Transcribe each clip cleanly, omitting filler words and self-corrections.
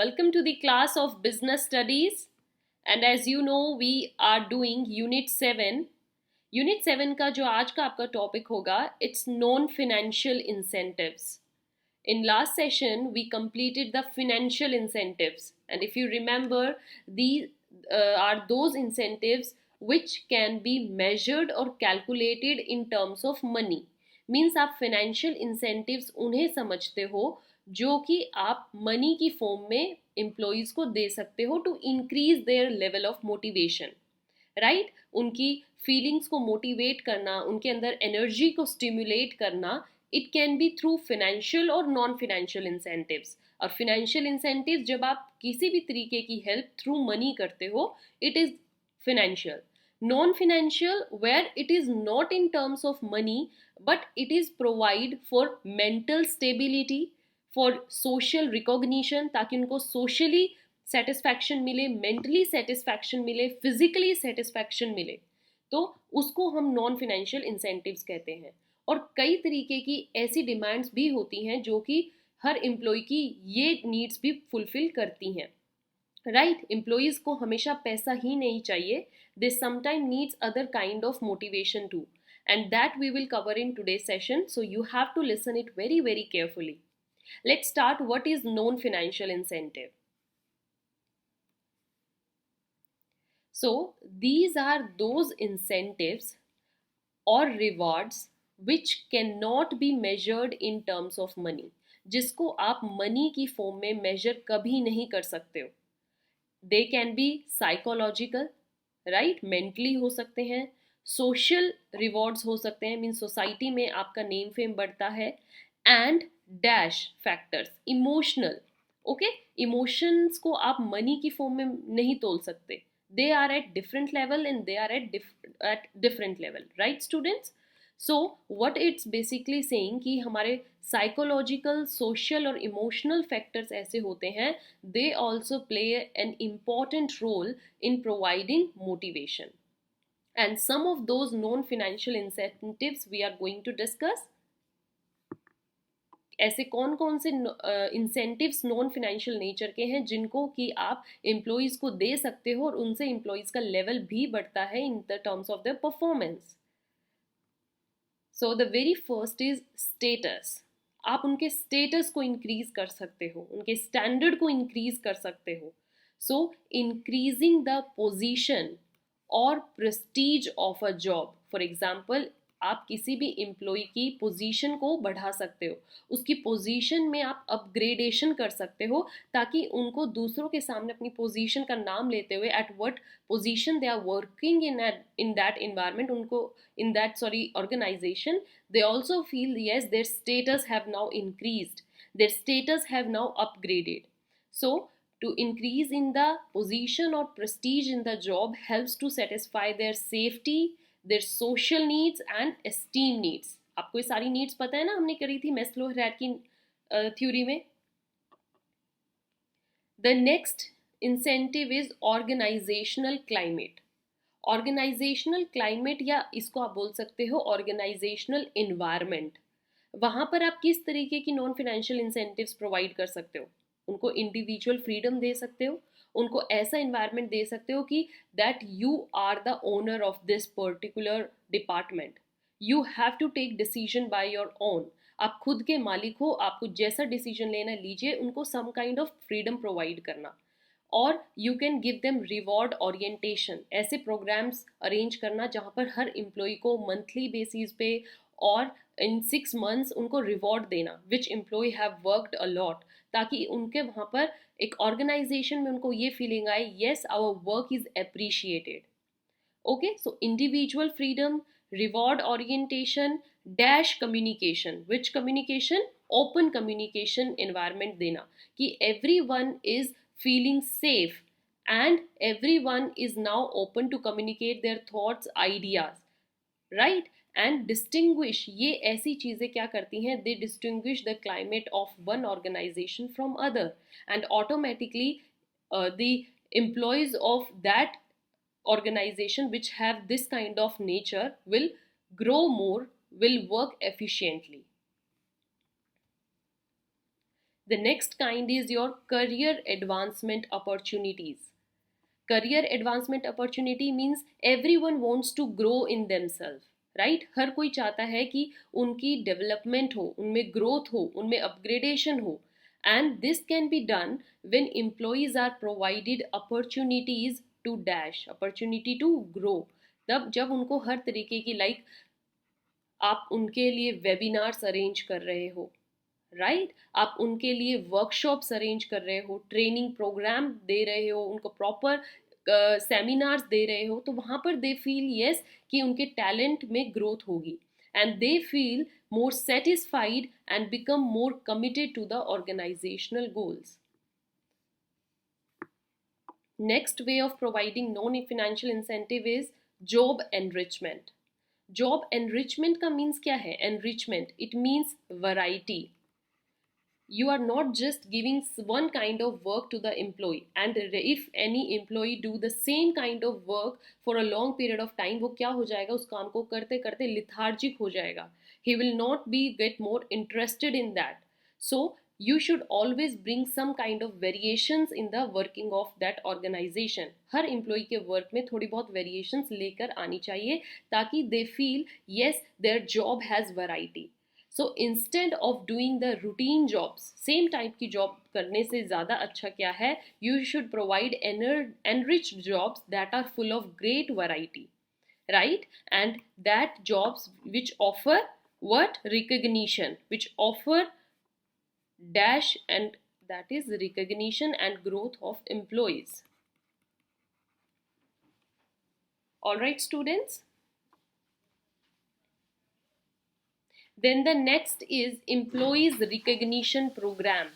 Welcome to the class of Business Studies. And as you know, we are doing Unit 7. Unit 7 का जो आज का आपका topic होगा, it's non-financial incentives. In last session, we completed the financial incentives. And if you remember, these are those incentives which can be measured or calculated in terms of money. Means आप financial incentives उन्हें समझते हो जो कि आप money की form में employees को दे सकते हो to increase their level of motivation, right? उनकी फीलिंग्स को मोटिवेट करना, उनके अंदर एनर्जी को स्टिमुलेट करना, it can be through financial और नॉन फिनेंशियल इंसेंटिव्स. और फिनेंशियल इंसेंटिव जब आप किसी भी तरीके की हेल्प थ्रू मनी करते हो, it is financial. Non financial where it is not in terms of money but it is provide for mental stability, for social recognition, ताकि उनको सोशली सेटिस्फैक्शन मिले, मेंटली सेटिस्फैक्शन मिले, फिजिकली सेटिस्फैक्शन मिले, तो उसको हम नॉन फिनेंशियल इंसेंटिव्स कहते हैं. और कई तरीके की ऐसी डिमांड्स भी होती हैं जो कि हर एम्प्लॉय की ये नीड्स भी फुलफिल करती हैं, राइट? एम्प्लॉयज़ को हमेशा पैसा ही नहीं चाहिए, they sometime needs other kind of motivation too, and that we will cover in today's session, so you have to listen it very very carefully. Let's start. What is non-financial incentive? So these are those incentives or rewards which cannot be measured in terms of money, जिसको आप money की form में major कभी नहीं कर सकते हो. They can be psychological, right? Mentally हो सकते हैं, सोशल रिवॉर्ड्स हो सकते हैं, मीन सोसाइटी में आपका नेम फेम बढ़ता है, and dash factors emotional. Okay, emotions को आप मनी की फॉर्म में नहीं तोल सकते. They are at different level and they are at different level, right students? So what it's basically saying कि हमारे साइकोलॉजिकल, सोशल और इमोशनल फैक्टर्स ऐसे होते हैं, they also play an important role in providing motivation. And some of those non-financial incentives we are going to discuss. ऐसे कौन कौन से इंसेंटिव्स नॉन फिनेंशियल नेचर के हैं जिनको कि आप एम्प्लॉयज़ को दे सकते हो और उनसे एम्प्लॉयज़ का लेवल भी बढ़ता है in the terms of the performance. So the very first is status. आप उनके स्टेटस को इंक्रीज कर सकते हो, उनके स्टैंडर्ड को इंक्रीज कर सकते हो. सो इंक्रीजिंग द पोजीशन और Prestige of a job. For example, आप किसी भी एम्प्लॉय की पोजीशन को बढ़ा सकते हो, उसकी पोजीशन में आप अपग्रेडेशन कर सकते हो, ताकि उनको दूसरों के सामने अपनी पोजीशन का नाम लेते हुए at what position they are working in that environment, उनको in that organisation, they also feel yes, their status have now increased, their status have now upgraded. So to increase in the position or prestige in the job helps to satisfy their safety, their social needs and esteem needs. आपको ये सारी needs पता है ना, हमने करी थी Maslow hierarchy theory में. The next incentive is organizational climate. Organizational climate, या इसको आप बोल सकते हो ऑर्गेनाइजेशनल इन्वायरमेंट. वहाँ पर आप किस तरीके की नॉन फिनेंशियल इंसेंटिव्स प्रोवाइड कर सकते हो? उनको इंडिविजुअल फ्रीडम दे सकते हो, उनको ऐसा इन्वायरमेंट दे सकते हो कि that you are the owner of this particular department, you have to take decision by your own. आप खुद के मालिक हो, आपको जैसा डिसीजन लेना लीजिए. उनको some kind of freedom provide करना. और you can give them reward orientation. ऐसे प्रोग्राम्स अरेंज करना जहाँ पर हर एम्प्लॉय को मंथली बेसिस पे और इन 6 months उनको रिवॉर्ड देना, which employee have worked a lot, ताकि उनके वहाँ पर एक ऑर्गेनाइजेशन में उनको ये फीलिंग आए, yes our work is appreciated. Okay, so individual freedom, reward orientation, dash communication. Which communication? Open communication environment देना कि everyone is feeling safe and everyone is now open to communicate their thoughts, ideas, right? And distinguish, ये ऐसी चीज़ें क्या करती हैं, they distinguish the climate of one organization from other, and automatically the employees of that organization which have this kind of nature will grow more, will work efficiently. The next kind is your career advancement opportunities. Career advancement opportunity means everyone wants to grow in themselves, right? हर कोई चाहता है कि उनकी development हो, उनमें growth हो, उनमें upgradation हो. And this can be done when employees are provided opportunities to dash, opportunity to grow. तब जब उनको हर तरीके की आप उनके लिए वेबिनार्स अरेंज कर रहे हो, राइट आप उनके लिए वर्कशॉप्स अरेंज कर रहे हो, ट्रेनिंग प्रोग्राम दे रहे हो, उनको प्रॉपर सेमिनार्स दे रहे हो, तो वहाँ पर दे फील यस कि उनके टैलेंट में ग्रोथ होगी and they feel more satisfied and become more committed to the organizational goals. Next way of providing non-financial incentive is job enrichment. Job enrichment का means क्या है? Enrichment, it means variety. You are not just giving one kind of work to the employee, and if any employee do the same kind of work for a long period of time, वो क्या हो जाएगा, उस काम को करते करते lethargic हो जाएगा. He will not be get more interested in that. So you should always bring some kind of variations in the working of that organization. Her employee के work में थोड़ी बहुत variations लेकर आनी चाहिए ताकि they feel yes their job has variety. So instead of doing the routine jobs, same type की job करने से ज़्यादा अच्छा क्या है, you should provide enriched jobs that are full of great variety, right? And that jobs which offer what? Recognition, which offer dash, and that is recognition and growth of employees. All right, students. Then the next is employees recognition program.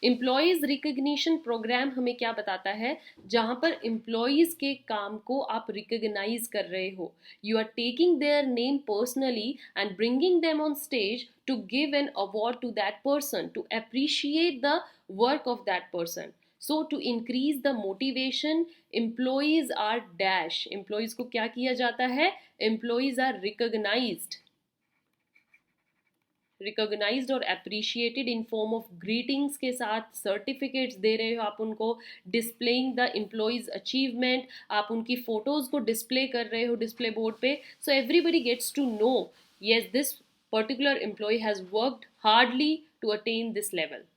Employees recognition program हमें क्या बताता है? जहाँ पर employees के काम को आप recognize कर रहे हो. You are taking their name personally and bringing them on stage to give an award to that person, to appreciate the work of that person. So to increase the motivation, employees are dash. Employees को क्या किया जाता है? Employees are recognized और appreciated in form of greetings के साथ, certificates दे रहे हो आप उनको, displaying the employees achievement, आप उनकी photos को display कर रहे हो display board पे, so everybody gets to know yes this particular employee has worked hardly to attain this level.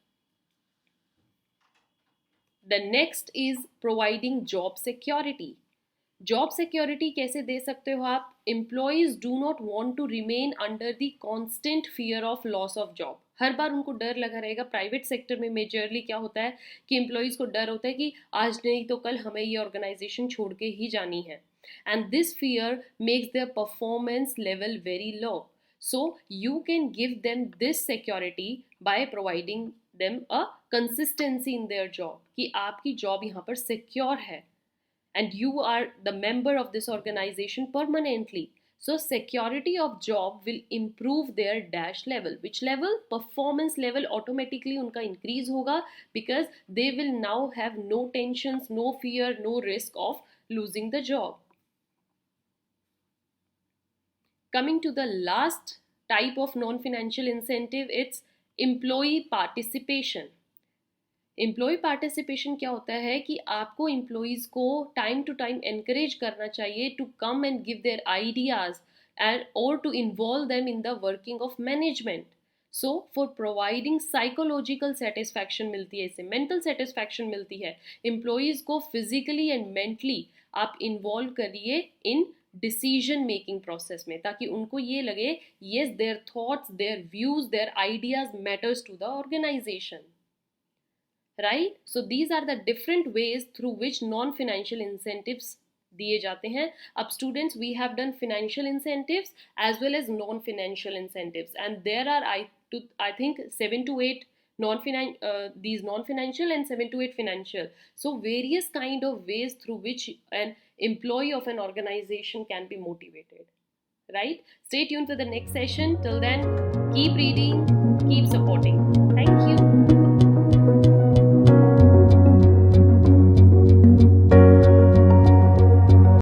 The next is providing job security. Job security कैसे दे सकते हो आप? Employees do not want to remain under the constant fear of loss of job. हर बार उनको डर लगा रहेगा. प्राइवेट सेक्टर में मेजरली क्या होता है कि एम्प्लॉयज को डर होता है कि आज नहीं तो कल हमें ये ऑर्गेनाइजेशन छोड़ के ही जानी है, and this fear makes their performance level very low. So you can give them this security by providing them a consistency in their job कि आपकी जॉब यहाँ पर सिक्योर है and you are the member of this organization permanently. So security of job will improve their dash level. Which level? Performance level automatically उनका increase होगा because they will now have no tensions, no fear, no risk of losing the job. Coming to the last type of non-financial incentive, it's employee participation. Employee participation क्या होता है कि आपको employees को time to time encourage करना चाहिए to come and give their ideas and और to involve them in the working of management. So for providing psychological satisfaction मिलती है, इससे मेंटल सेटिस्फैक्शन मिलती है. एम्प्लॉयज़ को फिजिकली एंड मेंटली आप इन्वॉल्व करिए इन डिसीजन मेकिंग प्रोसेस में ताकि उनको ये लगे yes their thoughts, their views, their ideas matters to the organization. Right? So these are the different ways through which non-financial incentives दिए जाते हैं. अब students, we have done financial incentives as well as non-financial incentives, and there are I think 7 to 8 these non-financial and 7 to 8 financial. So various kind of ways through which an employee of an organization can be motivated. Right? Stay tuned for the next session. Till then, keep reading, keep supporting. Thank you.